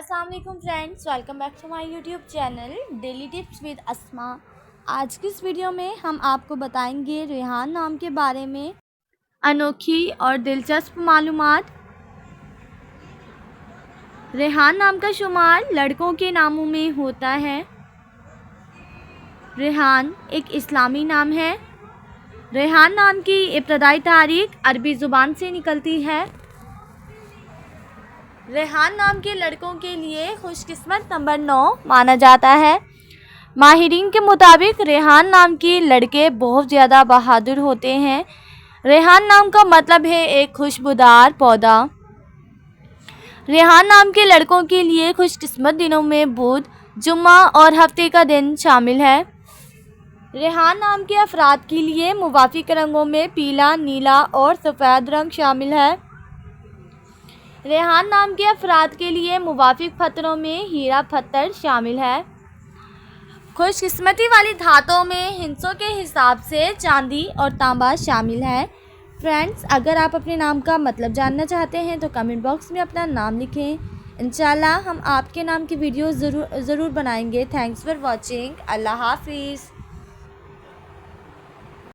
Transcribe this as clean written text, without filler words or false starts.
अस्सलाम वालेकुम friends, welcome back to my YouTube channel daily tips with Asma. आज की इस वीडियो में हम आपको बताएंगे रेहान नाम के बारे में अनोखी और दिलचस्प मालूमात। रेहान नाम का शुमार लड़कों के नामों में होता है। रेहान एक इस्लामी नाम है। रेहान नाम की इब्तदाई तारीख अरबी ज़ुबान से निकलती है। रेहान नाम के लड़कों के लिए खुशकिस्मत नंबर 9 माना जाता है। माहिरीन के मुताबिक रेहान नाम के लड़के बहुत ज़्यादा बहादुर होते हैं। रेहान नाम का मतलब है एक खुशबूदार पौधा। रेहान नाम के लड़कों के लिए खुशकिस्मत दिनों में बुध, जुम्मा और हफ्ते का दिन शामिल है। रेहान नाम के अफराद के लिए मुवाफिक रंगों में पीला, नीला और सफ़ेद रंग शामिल है। रेहान नाम के अफराद के लिए मुवाफिक पत्थरों में हीरा पत्थर शामिल है। खुशकिस्मती वाली धातुओं में हिस्सों के हिसाब से चांदी और तांबा शामिल है। फ्रेंड्स, अगर आप अपने नाम का मतलब जानना चाहते हैं तो कमेंट बॉक्स में अपना नाम लिखें। इंशाल्लाह हम आपके नाम की वीडियो ज़रूर बनाएंगे। Thanks for watching. अल्लाह हाफिज़।